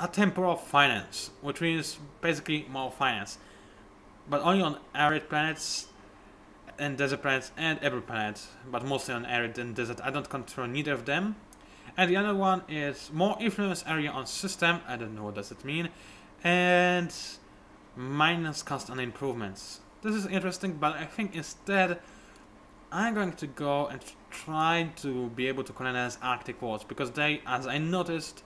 a temporal finance, which means basically more finance, but only on arid planets and desert planets and every planet, but mostly on arid and desert. I don't control neither of them. And the other one is more influence area on system. I don't know what does it mean. And minus cost on improvements. This is interesting, but I think instead I'm going to go and try to be able to colonize Arctic worlds, because they, as I noticed,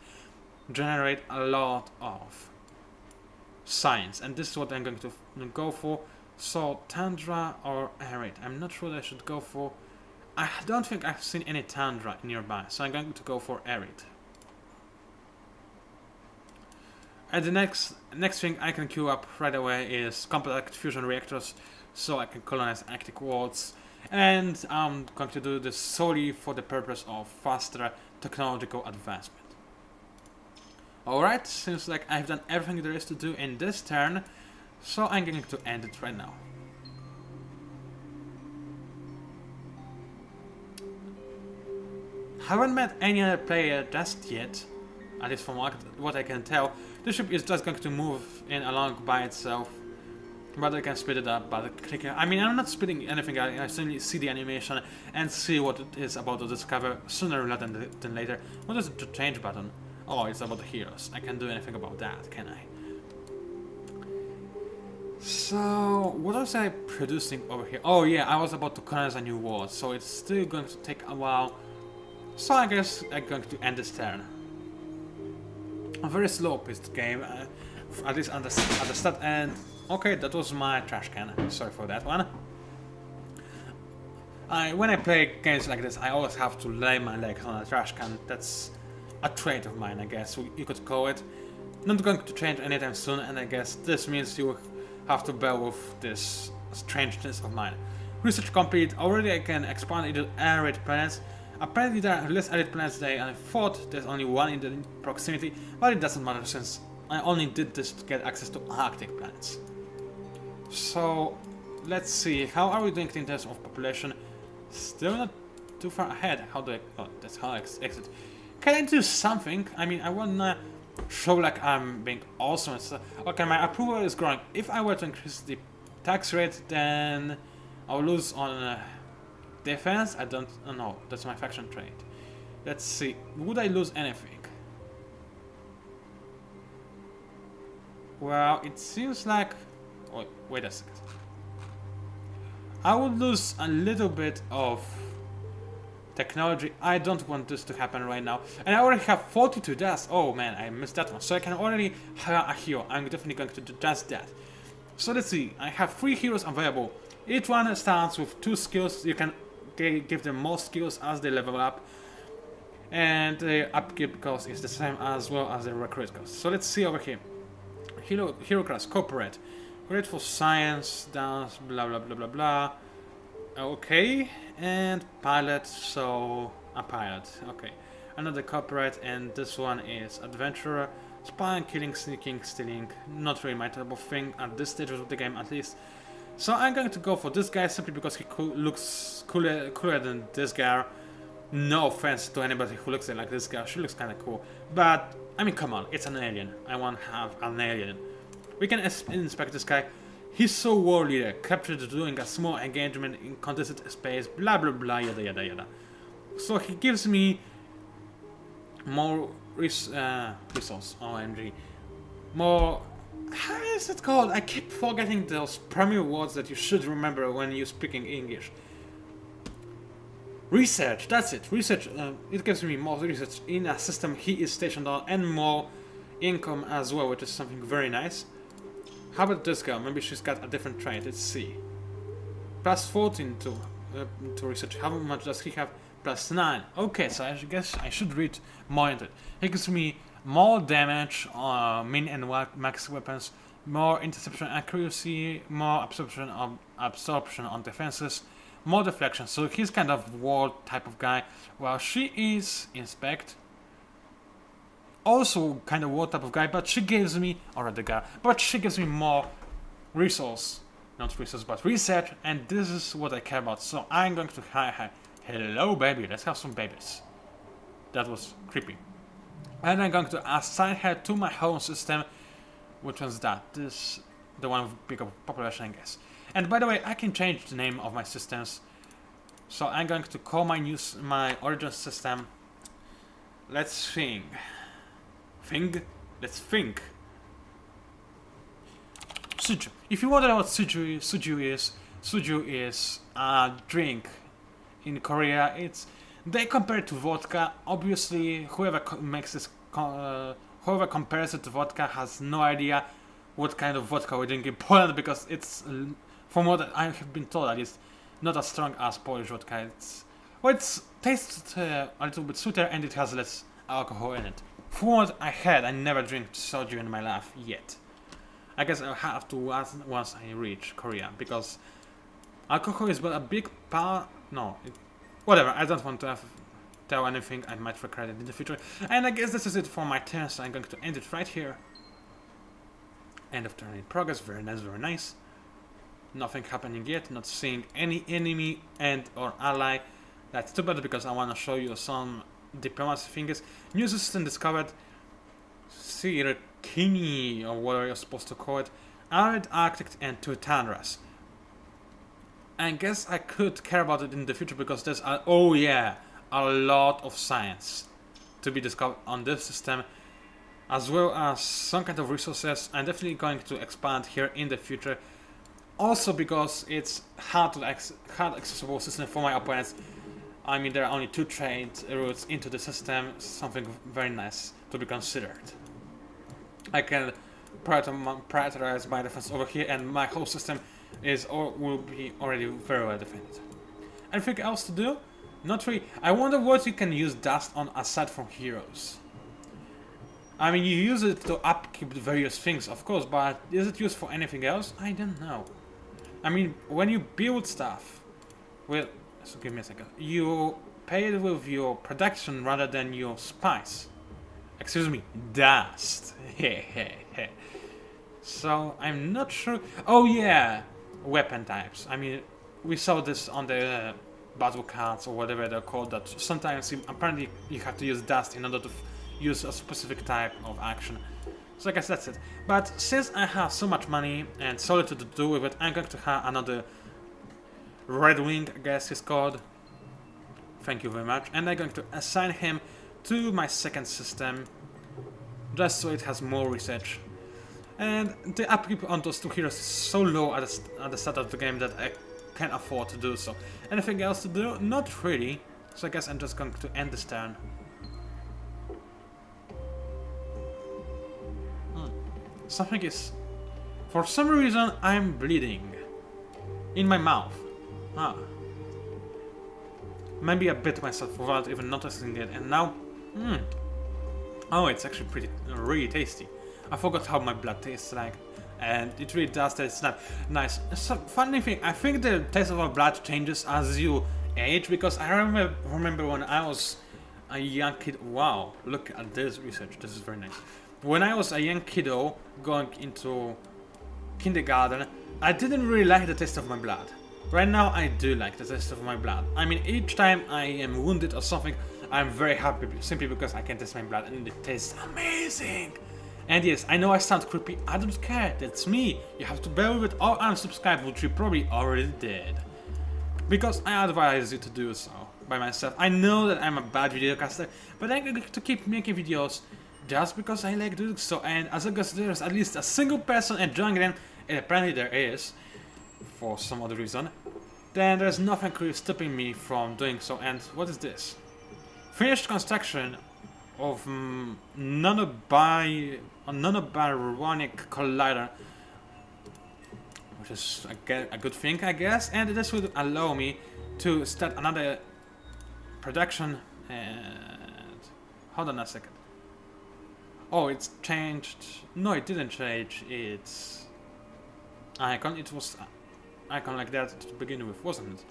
generate a lot of science, and this is what I'm going to go for. So tundra or arid, I'm not sure what I should go for. I don't think I've seen any tundra nearby, so I'm going to go for arid. And the next thing I can queue up right away is compact fusion reactors, so I can colonize Arctic worlds. And I'm going to do this solely for the purpose of faster technological advancement. Alright, seems like I've done everything there is to do in this turn, so I'm going to end it right now. Haven't met any other player just yet, at least from what I can tell. The ship is just going to move in along by itself, but I can speed it up by clicking. I mean, I'm not speeding anything, I simply see the animation and see what it is about to discover sooner rather than later. What is the change button? Oh, it's about the heroes. I can't do anything about that, can I? So, what was I producing over here? Oh yeah, I was about to colonize a new world, so it's still going to take a while. So I guess I'm going to end this turn. A very slow-paced game, at least at the start, and okay, that was my trash can. Sorry for that one. When I play games like this, I always have to lay my legs on a trash can. That's a trait of mine, I guess you could call it. Not going to change anytime soon, and I guess this means you have to bear with this strangeness of mine. Research complete. Already I can expand into arid planets. Apparently there are less arid planets than I thought. There's only one in the proximity, but it doesn't matter since I only did this to get access to Arctic planets. So let's see, how are we doing in terms of population? Still not too far ahead. How do I... oh, that's how I exit. Can I do something? I mean, I wanna show like I'm being awesome and stuff. Okay, my approval is growing. If I were to increase the tax rate, then I'll lose on defense. I don't know. That's my faction trait. Let's see. Would I lose anything? Well, it seems like... oh, wait a second. I would lose a little bit of technology. I don't want this to happen right now. And I already have 42 deaths. Oh man, I missed that one. So I can already hire a hero. I'm definitely going to do just that. So let's see. I have 3 heroes available. Each one starts with 2 skills. You can give them more skills as they level up. And the upkeep cost is the same as well as the recruit cost. So let's see over here. Hero class, corporate. Great for science, dance, blah blah blah blah blah. Okay, and pilot, so a pilot. Okay, another corporate, and this one is adventurer. Spying, killing, sneaking, stealing. Not really my type of thing at this stage of the game, at least. So I'm going to go for this guy simply because he looks cooler than this guy. No offense to anybody who looks like this guy. She looks kind of cool, but I mean, come on, it's an alien. I want to have an alien. We can inspect this guy. He's so war leader, captured doing a small engagement in contested space, blah blah blah, yada yada yada. So he gives me more resource, OMG. More, how is it called? I keep forgetting those premier words that you should remember when you're speaking English. Research, that's it, research. It gives me more research in a system he is stationed on, and more income as well, which is something very nice. How about this girl? Maybe she's got a different trait. Let's see. Plus 14 to research. How much does he have? Plus 9. Okay, so I guess I should read more into it. He gives me more damage on min and max weapons, more interception accuracy, more absorption on defenses, more deflection. So he's kind of war type of guy. While she is inspect. Also kind of war type of guy, but she gives me, or the guy, but she gives me more resource, not resource, but research, and this is what I care about. So I'm going to hi, hello baby, let's have some babies. That was creepy. And I'm going to assign her to my home system. Which one's that? This, the one with bigger population, I guess. And by the way, I can change the name of my systems. So I'm going to call my origin system. Let's think. Let's think. Suju. If you wonder what suju is a drink in Korea. They compare it to vodka. Obviously, whoever compares it to vodka has no idea what kind of vodka we drink in Poland, because it's, from what I have been told, at least, not as strong as Polish vodka. It tastes a little bit sweeter and it has less alcohol in it. From what I had, I never drank soju in my life yet. I guess I'll have to once I reach Korea, because alcohol is but a big part. No, whatever. I don't want to tell anything. I might regret it in the future. And I guess this is it for my turn, so I'm going to end it right here. End of turn in progress. Very nice, very nice. Nothing happening yet. Not seeing any enemy and or ally. That's too bad, because I want to show you some diplomacy things. New system discovered. Sirkini, or whatever you're supposed to call it. Arid, Arctic, and two tundras. I guess I could care about it in the future, because there's a lot of science to be discovered on this system, as well as some kind of resources. I'm definitely going to expand here in the future. Also because it's hard accessible system for my opponents. I mean, there are only 2 trade routes into the system, something very nice to be considered. I can prioritize my defense over here, and my whole system will be already very well defended. Anything else to do? Not really. I wonder what you can use dust on aside from heroes. I mean, you use it to upkeep various things, of course, but is it used for anything else? I don't know. I mean, when you build stuff, well, so give me a second. You pay it with your production rather than your spice. Excuse me, dust. So I'm not sure. Oh yeah, weapon types. I mean, we saw this on the battle cards or whatever they're called. That sometimes apparently you have to use dust in order to use a specific type of action. So I guess that's it. But since I have so much money and so little to do with it, I'm going to have another Red Wing, I guess it's called. Thank you very much. And I'm going to assign him to my second system, just so it has more research. And the upkeep on those 2 heroes is so low at the start of the game that I can't afford to do so. Anything else to do? Not really. So I guess I'm just going to end this turn. Something is... For some reason, I'm bleeding. In my mouth. Maybe I bit myself without even noticing it, and now... Oh, it's actually really tasty. I forgot how my blood tastes like, and it really does taste nice. So, funny thing, I think the taste of our blood changes as you age, because I remember when I was a young kid... Wow, look at this research, this is very nice. When I was a young kiddo going into kindergarten, I didn't really like the taste of my blood. Right now I do like the taste of my blood. I mean, each time I am wounded or something, I'm very happy simply because I can taste my blood and it tastes amazing. And yes, I know I sound creepy, I don't care, that's me. You have to bear with it or unsubscribe, which you probably already did. Because I advise you to do so by myself. I know that I'm a bad videocaster, but I'm going to keep making videos just because I like doing so, and as long as there's at least a single person enjoying them, and apparently there is, for some other reason, then there's nothing really stopping me from doing so. And what is this? Finished construction of nanobaryonic collider, which is a good thing, I guess, and this will allow me to start another production. And hold on a second. Oh, it's changed. No, it didn't change. It's icon. It was icon like that to begin with, wasn't it?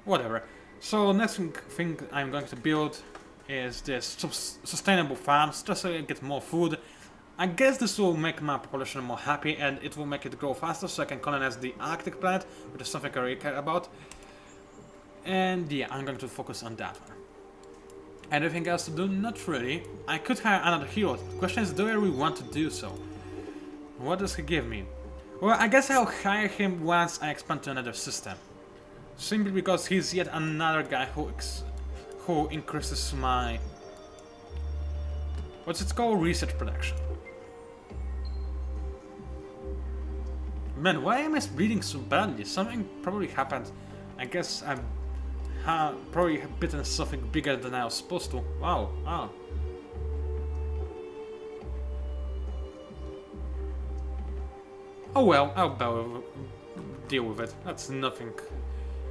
Whatever. So next thing I'm going to build is this sustainable farms, just so I get more food. I guess this will make my population more happy, and it will make it grow faster, so I can colonize the Arctic planet, which is something I really care about. And yeah, I'm going to focus on that one. Anything else to do? Not really. I could hire another hero. The question is, do I really want to do so? What does he give me? Well, I guess I'll hire him once I expand to another system. Simply because he's yet another guy who increases my... what's it called? Research production. Man, why am I bleeding so badly? Something probably happened. I guess I'm probably bitten something bigger than I was supposed to. Wow, wow. Oh well, I'll deal with it. That's nothing,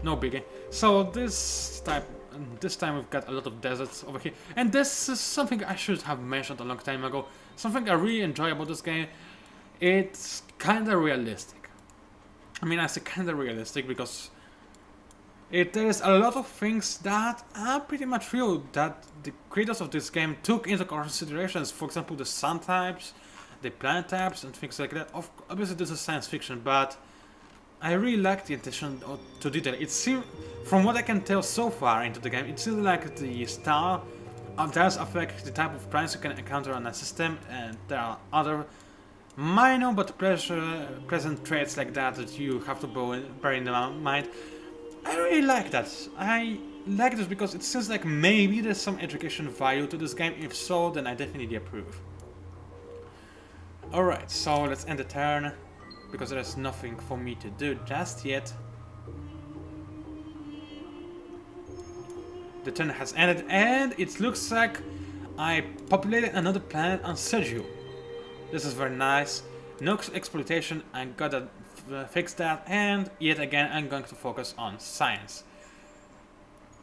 no biggie. So this time we've got a lot of deserts over here, and this is something I should have mentioned a long time ago. Something I really enjoy about this game. It's kinda realistic. I mean, I say kinda realistic because there's a lot of things that are pretty much real that the creators of this game took into considerations. For example, the sun types, the planet types, and things like that. Obviously, this is science fiction, but I really like the attention to detail. It seems, from what I can tell so far into the game, it seems like the style does affect the type of planets you can encounter on a system, and there are other minor but present traits like that that you have to bear in mind. I really like that. I like this because it seems like maybe there's some education value to this game. If so, then I definitely approve. Alright, so let's end the turn, because there's nothing for me to do just yet. The turn has ended, and it looks like I populated another planet on Sergio. This is very nice. No exploitation, I gotta fix that, and yet again I'm going to focus on science.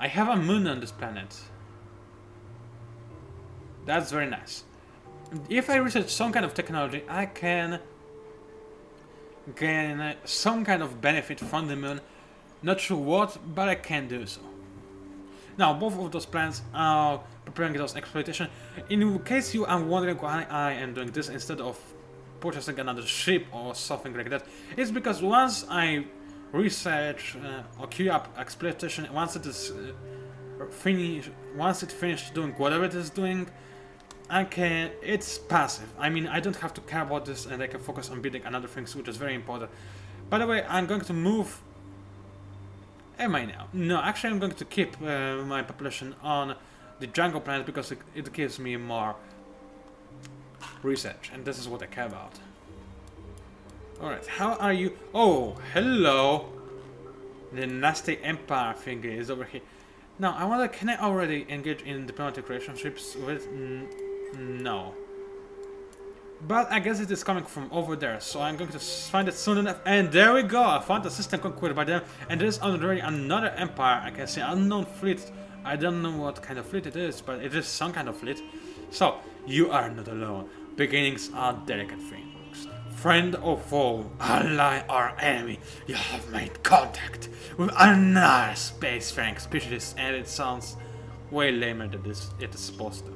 I have a moon on this planet. That's very nice. If I research some kind of technology, I can gain some kind of benefit from the moon. Not sure what, but I can do so. Now, both of those plans are preparing those exploitation. In case you are wondering why I am doing this instead of purchasing another ship or something like that, it's because once I research or queue up exploitation, once it is finished doing whatever it is doing, it's passive. I mean, I don't have to care about this, and I can focus on building another things, which is very important. By the way, I'm going to move... Am I now? No, actually I'm going to keep my population on the jungle planet because it gives me more research, and this is what I care about. Alright, how are you? Oh, hello! The nasty empire thingy is over here. Now, I wonder, can I already engage in diplomatic relationships with... No. But I guess it is coming from over there, so I'm going to find it soon enough. And there we go! I found a system conquered by them, and there is already another empire. I can see unknown fleet. I don't know what kind of fleet it is, but it is some kind of fleet. So, you are not alone. Beginnings are delicate things. Friend or foe, ally or enemy, you have made contact with another spacefaring species, and it sounds way lamer than it is supposed to.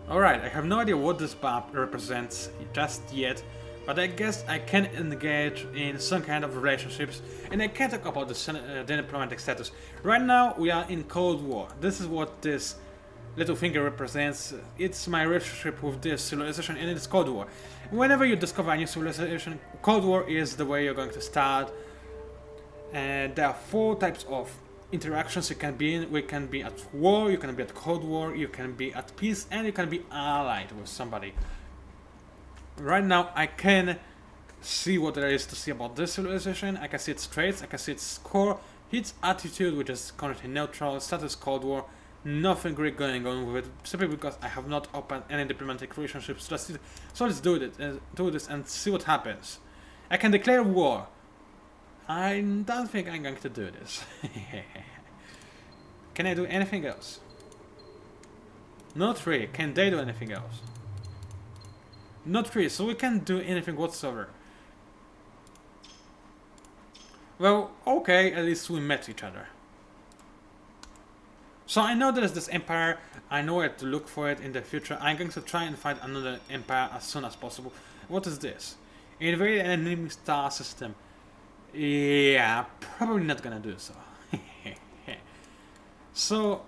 Alright, I have no idea what this map represents just yet, but I guess I can engage in some kind of relationships, and I can talk about the diplomatic status. Right now we are in Cold War. This is what this little finger represents. It's my relationship with this civilization, and it's Cold War. Whenever you discover a new civilization, Cold War is the way you're going to start. And there are 4 types of interactions you can be in. We can be at war, you can be at Cold War, you can be at peace, and you can be allied with somebody. Right now I can see what there is to see about this civilization. I can see its traits, I can see its core, its attitude, which is currently neutral, status Cold War. Nothing great going on with it, simply because I have not opened any diplomatic relationships. So let's do this and see what happens. I can declare war. I don't think I'm going to do this. Can I do anything else? Not really. Can they do anything else? Not really, so we can't do anything whatsoever. Well, okay, at least we met each other. So I know there's this empire, I know where to look for it in the future. I'm going to try and find another empire as soon as possible. What is this? Invade an enemy star system. Yeah, probably not gonna do so. So,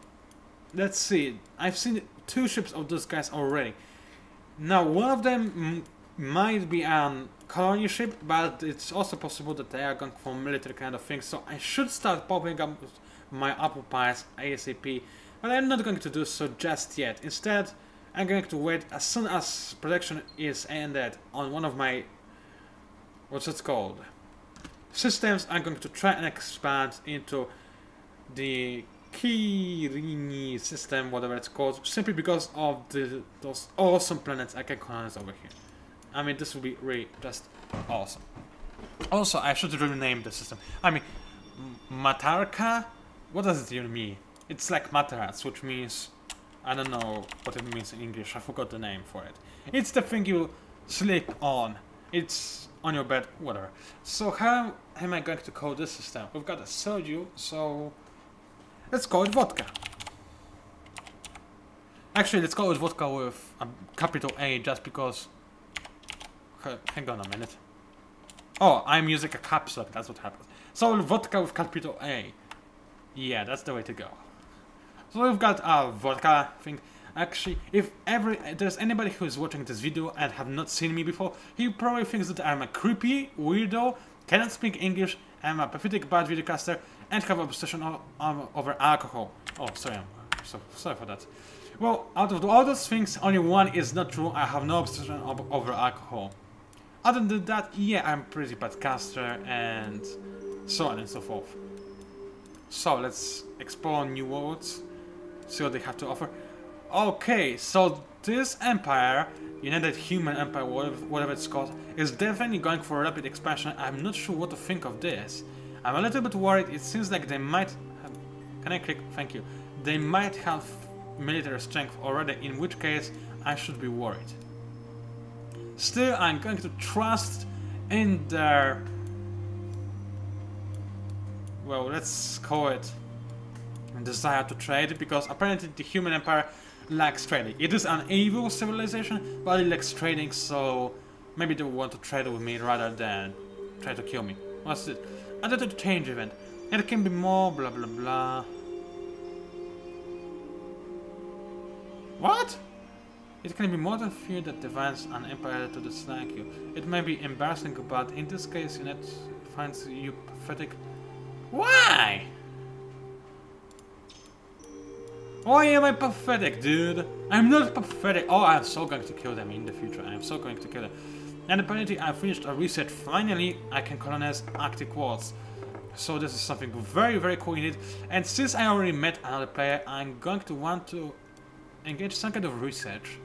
let's see. I've seen 2 ships of those guys already. Now, one of them might be a colony ship, but it's also possible that they are going for military kind of thing. So I should start popping up my apple pies ASAP. But I'm not going to do so just yet. Instead, I'm going to wait as soon as production is ended on one of my... what's it called? Systems. I'm going to try and expand into the Kirini system, whatever it's called, simply because of those awesome planets I can colonize over here. I mean, this will be really just awesome. Also, I should rename the system. I mean, Matarka? What does it even mean? It's like Matarats, which means... I don't know what it means in English. I forgot the name for it. It's the thing you sleep on. It's on your bed, whatever. So how am I going to call this system? We've got a soju, so... let's call it vodka. Actually, let's call it vodka with a capital A, just because... hang on a minute. Oh, I'm using a caps lock, that's what happens. So vodka with capital A. Yeah, that's the way to go. So we've got our vodka thing. Actually, if there's anybody who is watching this video and have not seen me before, he probably thinks that I'm a creepy weirdo, cannot speak English, I'm a pathetic bad videocaster, and have an obsession over alcohol. Oh, sorry, I'm so sorry for that. Well, out of all those things, only one is not true. I have no obsession over alcohol. Other than that, yeah, I'm a pretty bad caster, and so on and so forth. So let's explore new worlds, see what they have to offer. Okay, so this empire, United Human Empire, whatever it's called, is definitely going for a rapid expansion. I'm not sure what to think of this. I'm a little bit worried. It seems like they might have... Can I click? Thank you. They might have military strength already, in which case I should be worried. Still, I'm going to trust in their... well, let's call it desire to trade, because apparently the Human Empire lacks trading. It is an evil civilization, but it lacks trading, so maybe they want to trade with me rather than try to kill me. What's it? Added to the change event. It can be more blah blah blah. What? It can be more than fear that defines an empire to dislike you. It may be embarrassing, but in this case, Unit finds you pathetic. Why? Why am I pathetic, dude? I'm not pathetic. Oh, I'm so going to kill them in the future. I'm so going to kill them. And apparently I finished a research. Finally, I can colonize Arctic worlds. So this is something very, very cool indeed. And since I already met another player, I'm going to want to engage some kind of research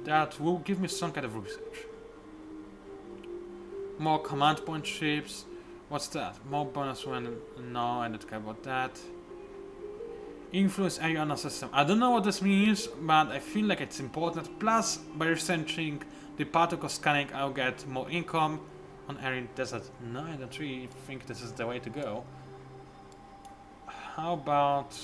that will give me some kind of research. More command point ships. What's that? More bonus when... no, I don't care about that. Influence area on a system. I don't know what this means, but I feel like it's important. Plus, by researching the particle scanning, I'll get more income on Arid Desert. No, I don't really think this is the way to go. How about...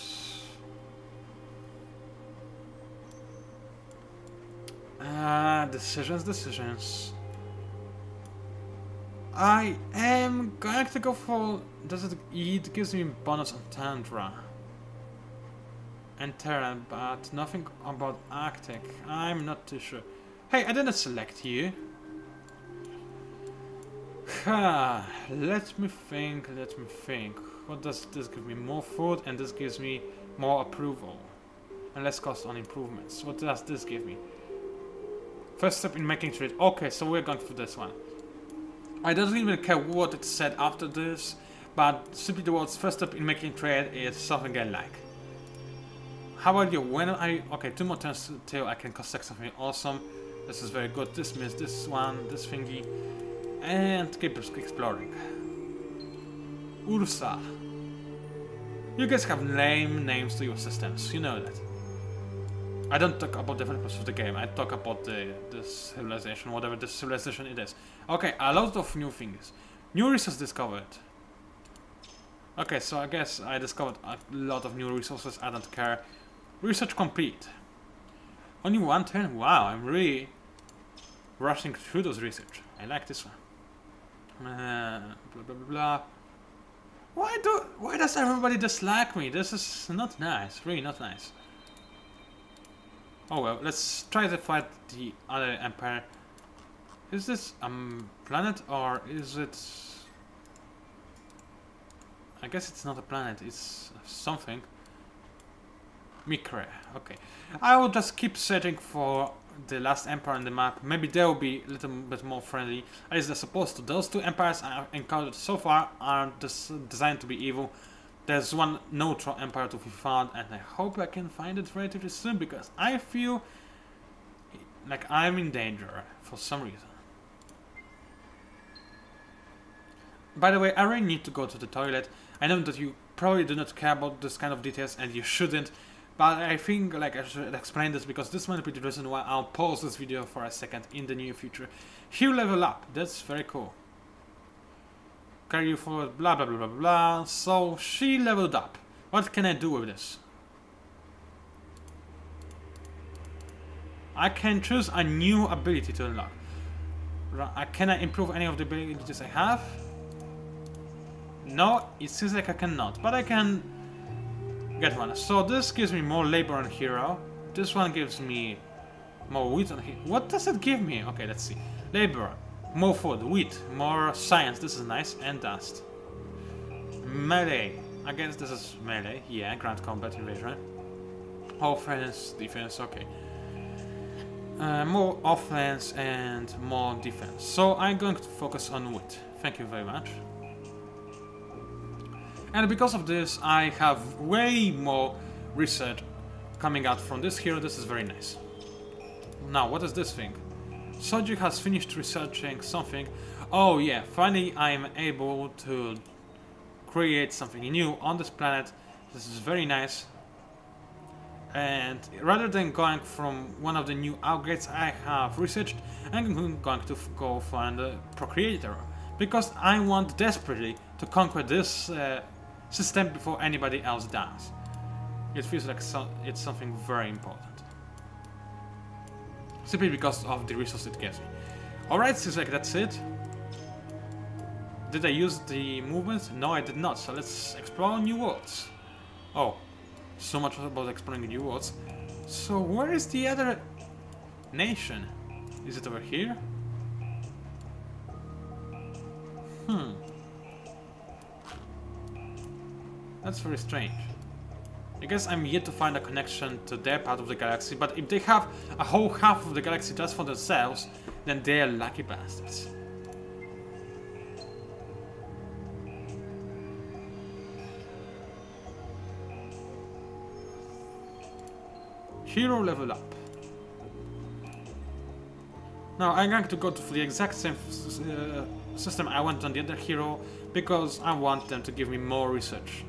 decisions. I am going to go for... it gives me bonus on Tundra and Terran, but nothing about Arctic. I'm not too sure. Hey, I didn't select you. Let me think. What does this give me? More food, and this gives me more approval. And less cost on improvements. What does this give me? First step in making trade. Okay, so we're going for this one. I don't even care what it said after this, but simply the words first step in making trade is something I like. How about you? When I... okay, 2 more turns till I can construct something awesome. This is very good. Dismiss this one, this thingy. And keep exploring. Ursa. You guys have lame names to your systems, you know that. I don't talk about developers of the game, I talk about this civilization, whatever this civilization it is. Okay, a lot of new things. New resources discovered. Okay, so I guess I discovered a lot of new resources, I don't care. Research complete. Only 1 turn? Wow, I'm really rushing through those research. I like this one. Blah blah blah blah. Why does everybody dislike me? This is not nice, really not nice. Oh well, let's try to fight the other empire. Is this a planet or is it... I guess it's not a planet, it's something. Mikre, okay. I will just keep searching for the last empire on the map. Maybe they'll be a little bit more friendly. At least they're supposed to. Those two empires I've encountered so far are designed to be evil. There's one neutral empire to be found, and I hope I can find it relatively soon because I feel like I'm in danger for some reason. By the way, I really need to go to the toilet. I know that you probably do not care about this kind of details and you shouldn't, but I think like I should explain this because this might be the reason why I'll pause this video for a second in the near future. Hero level up, that's very cool. Carry you forward, blah blah blah blah blah. So she leveled up. What can I do with this? I can choose a new ability to unlock. Can I improve any of the abilities I have? No, it seems like I cannot, but I can get one. So this gives me more labor on hero. This one gives me more wheat on hero. What does it give me? Okay, let's see. Labor, more food, wheat, more science. This is nice, and dust. Melee. I guess this is melee. Yeah, ground combat invasion. Offense, defense. Okay. More offense and more defense. So I'm going to focus on wheat. Thank you very much. And because of this, I have way more research coming out from this hero. This is very nice. Now, what is this thing? Soju has finished researching something. Oh yeah, finally I am able to create something new on this planet. This is very nice. And rather than going from one of the new upgrades I have researched, I'm going to go find a Procreator. Because I want desperately to conquer this system before anybody else does. It feels like it's something very important. Simply because of the resource it gives me. Alright, seems like that's it. Did I use the movements? No, I did not, so let's explore new worlds. Oh, so much about exploring new worlds. So where is the other nation? Is it over here? That's very strange. I guess I'm yet to find a connection to their part of the galaxy, but if they have a whole half of the galaxy just for themselves, then they're lucky bastards. Hero level up. Now I'm going to go to the exact same system I went on the other hero because I want them to give me more research.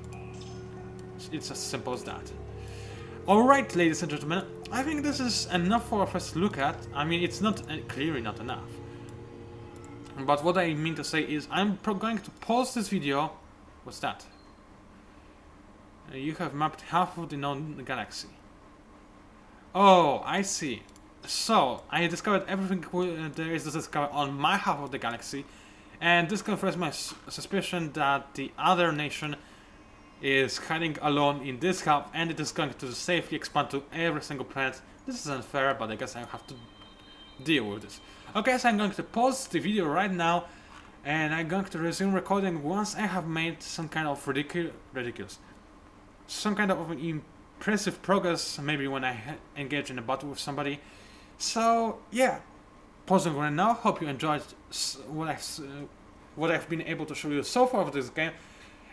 It's as simple as that. Alright, ladies and gentlemen, I think this is enough for us to look at. I mean, it's not clearly not enough. But what I mean to say is I'm going to pause this video. What's that? You have mapped half of the known galaxy. Oh, I see. So, I discovered everything there is to discover on my half of the galaxy, and this confirms my suspicion that the other nation is hiding alone in this half, and it is going to safely expand to every single planet. This is unfair, but I guess I have to deal with this. Okay, so I'm going to pause the video right now, and I'm going to resume recording once I have made some kind of ridiculous, some kind of impressive progress, maybe when I engage in a battle with somebody. So yeah, pausing right now. Hope you enjoyed what I've been able to show you so far of this game.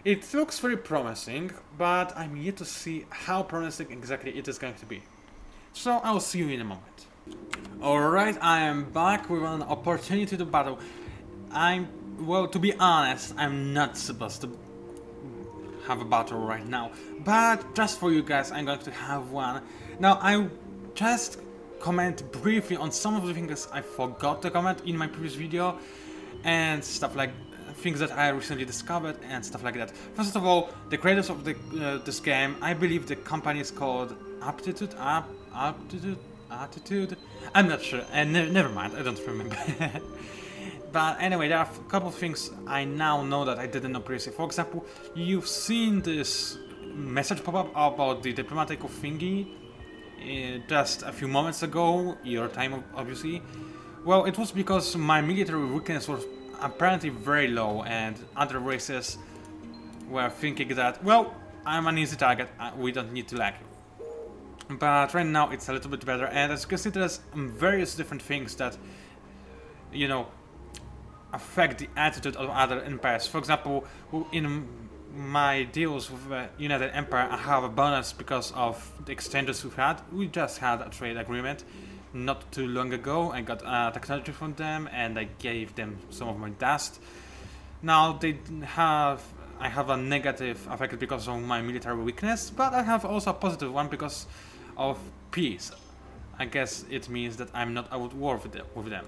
It looks very promising, but I'm yet to see how promising exactly it is going to be. So I'll see you in a moment. Alright, I am back with an opportunity to battle. Well, to be honest, I'm not supposed to have a battle right now, but just for you guys, I'm going to have one. Now, I just comment briefly on some of the things I forgot to comment in my previous video, and stuff like things that I recently discovered and stuff like that. First of all, the creators of this game, I believe the company is called Amplitude. I'm not sure, and never mind, I don't remember. But anyway, there are a couple of things I now know that I didn't know previously. For example, you've seen this message pop up about the diplomatic thingy just a few moments ago, your time obviously. Well, it was because my military weakness was apparently very low, and other races were thinking that, well, I'm an easy target, we don't need to lag you. But right now it's a little bit better, and as you can see, there's various different things that, you know, affect the attitude of other empires. For example, in my deals with the United Empire, I have a bonus because of the exchanges we've had. We just had a trade agreement not too long ago. I got technology from them, and I gave them some of my dust. Now I have a negative effect because of my military weakness, but I have also a positive one because of peace. I guess it means that I'm not at war with them.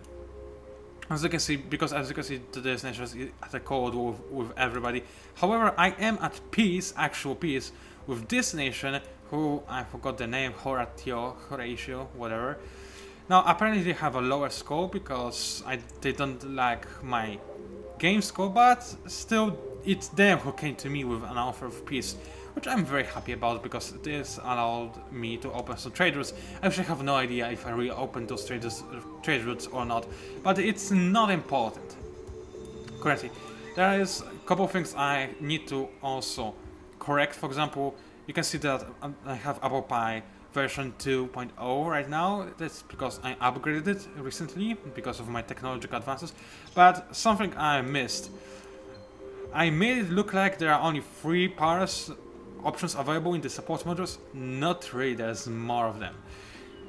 As you can see, this nation is at a cold war with everybody. However, I am at peace, actual peace, with this nation, who I forgot the name, Horatio, whatever. Now, apparently they have a lower score because they don't like my game score, but still, it's them who came to me with an offer of peace, which I'm very happy about because this allowed me to open some trade routes. I actually have no idea if I reopened those trade routes or not, but it's not important. Currently, there is a couple of things I need to also correct. For example, you can see that I have Apple Pie version 2.0 right now. That's because I upgraded it recently because of my technological advances. But something I missed. I made it look like there are only 3 powers options available in the support modules. Not really, there's more of them.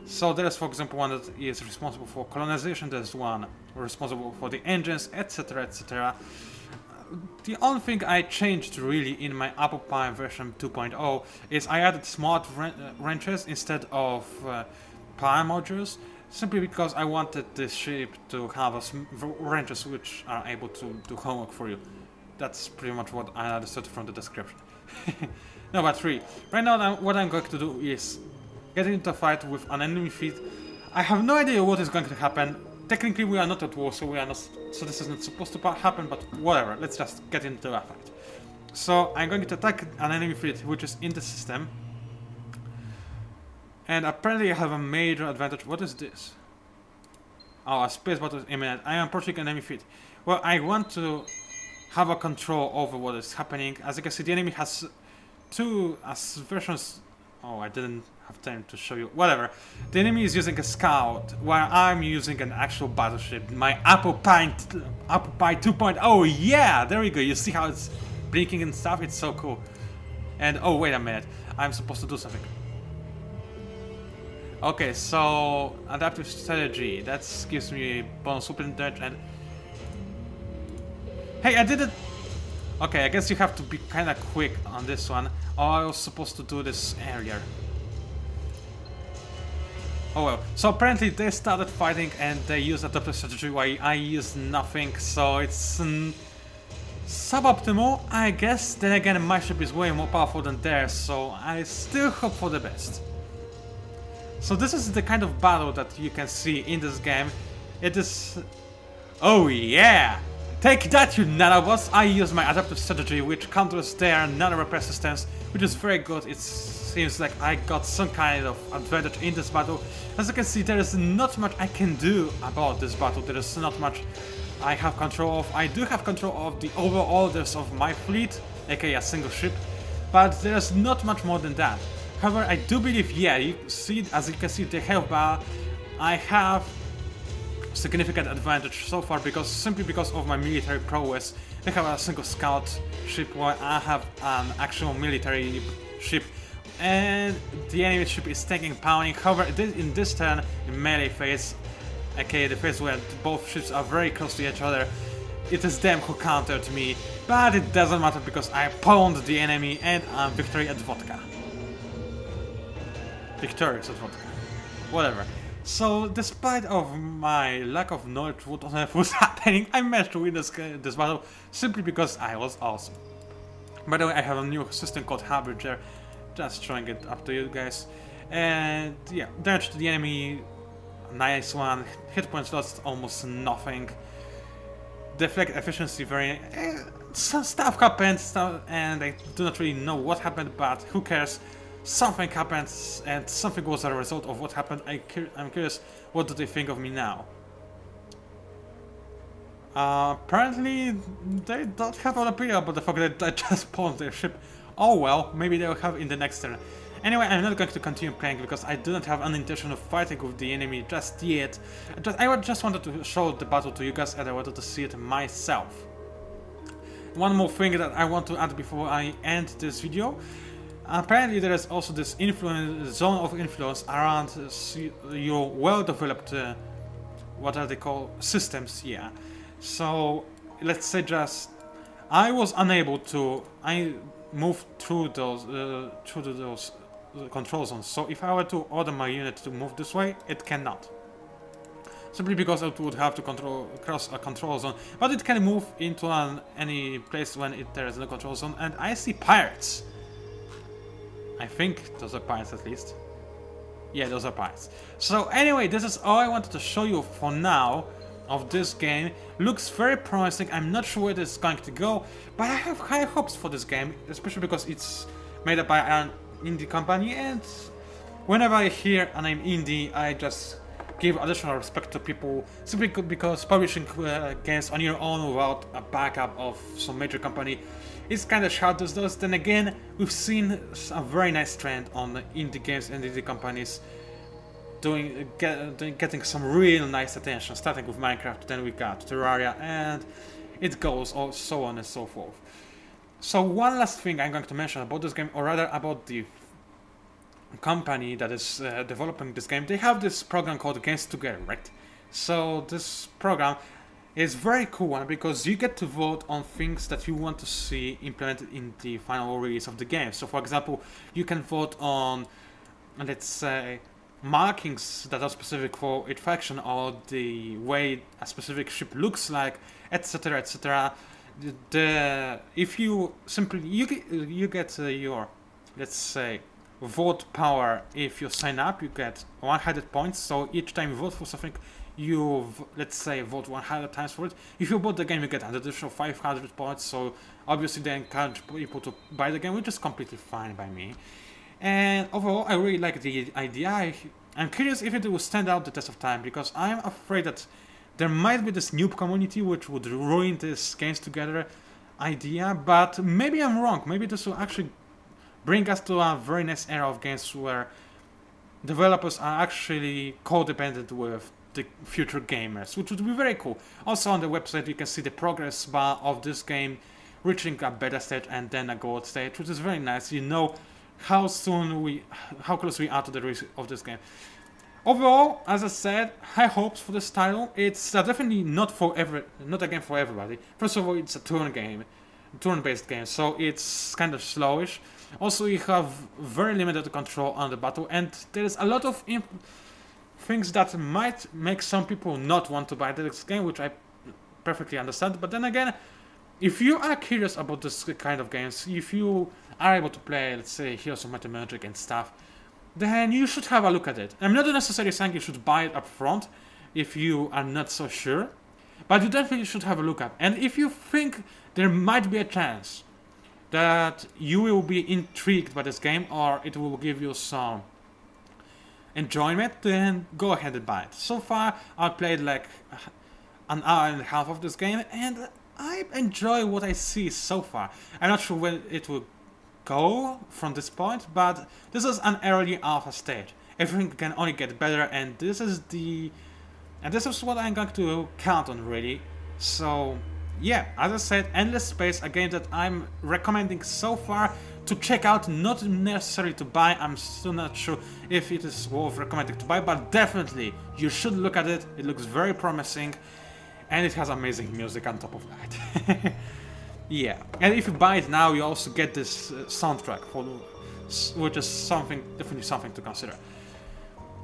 So there's, for example, one that is responsible for colonization, there's one responsible for the engines, etc, etc. The only thing I changed really in my Apple Pie version 2.0 is I added smart wrenches instead of Pie modules, simply because I wanted this ship to have wrenches which are able to do homework for you. That's pretty much what I understood from the description. No, but 3. Right now, what I'm going to do is get into a fight with an enemy fleet. I have no idea what is going to happen. Technically, we are not at war, so this is not supposed to happen. But whatever. Let's just get into a fight. So I'm going to attack an enemy fleet which is in the system, and apparently I have a major advantage. What is this? Oh, a space battle is imminent. I am approaching an enemy fleet. Well, I want to have a control over what is happening. As you can see, the enemy has 2 versions. Oh, I didn't have time to show you. Whatever. The enemy is using a scout, while I'm using an actual battleship. My Apple Pie 2.0. Yeah, there we go. You see how it's blinking and stuff? It's so cool. And oh, wait a minute. I'm supposed to do something. Okay, so adaptive strategy. That gives me bonus super damage and. Hey, I did it! Okay, I guess you have to be kinda quick on this one. Oh, I was supposed to do this earlier. Oh well. So apparently they started fighting and they used adaptive strategy while I used nothing, so it's suboptimal, I guess. Then again, my ship is way more powerful than theirs, so I still hope for the best. So this is the kind of battle that you can see in this game. It is... Oh yeah! Take that, you nanobots! I use my adaptive strategy, which counters their nano repair systems, which is very good. It seems like I got some kind of advantage in this battle. As you can see, there is not much I can do about this battle. There is not much I have control of. I do have control of the overall orders of my fleet, aka a single ship, but there's not much more than that. However, I do believe, yeah, you see, as you can see, the health bar, I have significant advantage so far simply because of my military prowess. They have a single scout ship while I have an actual military ship, and the enemy ship is taking pounding. However, in this turn, in melee phase, aka the phase where both ships are very close to each other, it is them who countered me, but it doesn't matter because I pawned the enemy and I'm victorious at vodka. Whatever. So, despite of my lack of knowledge what on earth was happening, I managed to win this battle simply because I was awesome. By the way, I have a new system called Harbinger, just showing it up to you guys. And yeah, damage to the enemy, nice one, hit points lost almost nothing. deflect efficiency very... some stuff happened, and I do not really know what happened, but who cares? Something happened, and something was a result of what happened. I'm curious, what do they think of me now? Apparently, they don't have an opinion about the fact that I just pawned their ship. Oh well, maybe they'll have in the next turn. Anyway, I'm not going to continue playing because I do not have an intention of fighting with the enemy just yet. I just wanted to show the battle to you guys, and I wanted to see it myself. One more thing that I want to add before I end this video. Apparently there is also this zone of influence around your well-developed, what are they called, systems, yeah. So, let's say just, I was unable to, I moved through those control zones, so if I were to order my unit to move this way, it cannot. Simply because it would have to cross a control zone, but it can move into any place when there is no control zone, and I see pirates. I think those are pirates at least. Yeah, those are pirates. So anyway, this is all I wanted to show you for now of this game. Looks very promising. I'm not sure where this is going to go, but I have high hopes for this game, especially because it's made up by an indie company, and whenever I hear a name indie, I just give additional respect to people, simply because publishing games on your own without a backup of some major company is kind of hard these days. Then again, we've seen a very nice trend on indie games and indie companies getting some real nice attention, starting with Minecraft, then we got Terraria, and it goes so on and so forth. So one last thing I'm going to mention about this game, or rather about the company that is developing this game. They have this program called Games Together, right? So this program is very cool one because you get to vote on things that you want to see implemented in the final release of the game. So for example, you can vote on, let's say, markings that are specific for each faction, or the way a specific ship looks like, etc, etc. If you simply you get your, let's say, vote power. If you sign up, you get 100 points, so each time you vote for something, you, let's say, vote 100 times for it. If you bought the game, you get an additional 500 points, so obviously they encourage people to buy the game, which is completely fine by me. And overall, I really like the idea. I'm curious if it will stand out the test of time, because I'm afraid that there might be this noob community which would ruin this Games Together idea, but maybe I'm wrong. Maybe this will actually bring us to a very nice era of games where developers are actually codependent with the future gamers, which would be very cool. Also on the website you can see the progress bar of this game reaching a beta stage and then a gold stage, which is very nice. You know how close we are to the release of this game. Overall, as I said, high hopes for this title. It's definitely not a game for everybody. First of all, it's a turn-based game, so it's kind of slowish. Also, you have very limited control on the battle, and there is a lot of things that might make some people not want to buy this game, which I perfectly understand. But then again, if you are curious about this kind of games, if you are able to play, let's say, Heroes of Might and Magic and stuff, then you should have a look at it. I'm not necessarily saying you should buy it up front if you are not so sure, but you definitely should have a look at it. And if you think there might be a chance that you will be intrigued by this game, or it will give you some enjoyment, then go ahead and buy it. So far, I've played like an hour and a half of this game, and I enjoy what I see so far. I'm not sure when it will go from this point, but this is an early alpha stage. Everything can only get better, and this is what I'm going to count on, really. So yeah, as I said, Endless Space, a game that I'm recommending so far to check out, not necessarily to buy. I'm still not sure if it is worth recommending to buy, but definitely you should look at it. It looks very promising, and it has amazing music on top of that. Yeah, and if you buy it now, you also get this soundtrack, which is definitely something to consider.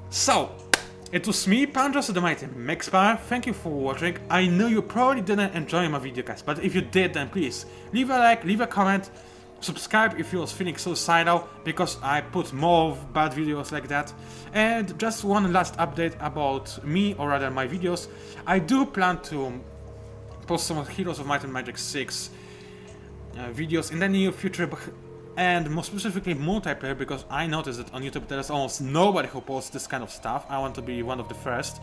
So, it was me, PANCZASU the Mighty Mexpire. Thank you for watching. I know you probably didn't enjoy my video, guys, but if you did, then please leave a like, leave a comment, subscribe if you was feeling suicidal, because I put more bad videos like that. And just one last update about me, or rather my videos. I do plan to post some Heroes of Might and Magic 6 videos in the near future, and more specifically multiplayer, because I noticed that on YouTube there's almost nobody who posts this kind of stuff. I want to be one of the first.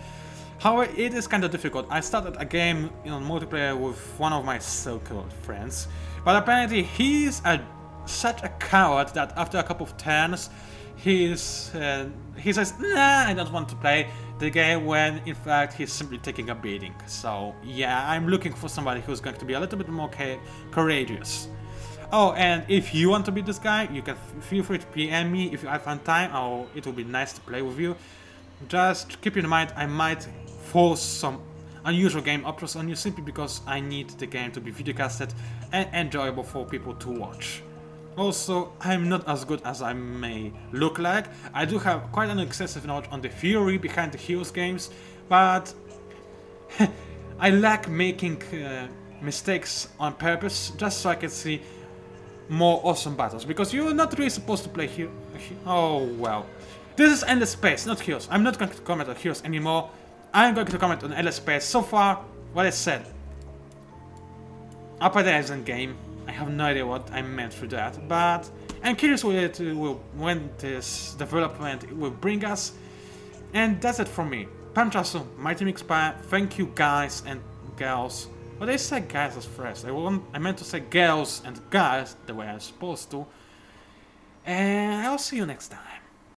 However, it is kind of difficult. I started a game multiplayer with one of my so-called friends, but apparently he's such a coward that after a couple of turns he says, nah, I don't want to play the game, when in fact he's simply taking a beating. So yeah, I'm looking for somebody who's going to be a little bit more courageous. Oh, and if you want to be this guy, you can feel free to PM me if you have fun time. Oh, it will be nice to play with you. Just keep in mind, I might force some unusual game options on you simply because I need the game to be videocasted and enjoyable for people to watch. Also, I'm not as good as I may look like. I do have quite an excessive knowledge on the theory behind the Heroes games, but I like making mistakes on purpose just so I can see more awesome battles, because you're not really supposed to play here. Oh well. This is Endless Space, not Heroes. I'm not going to comment on Heroes anymore. I'm going to comment on Endless Space. So far, what I said. Appetizing game. I have no idea what I meant through that, but I'm curious when this development will bring us. And that's it from me. PANCZASU, my team Expire. Thank you guys and girls. But I said guys as first. I meant to say girls and guys the way I'm supposed to. And I'll see you next time.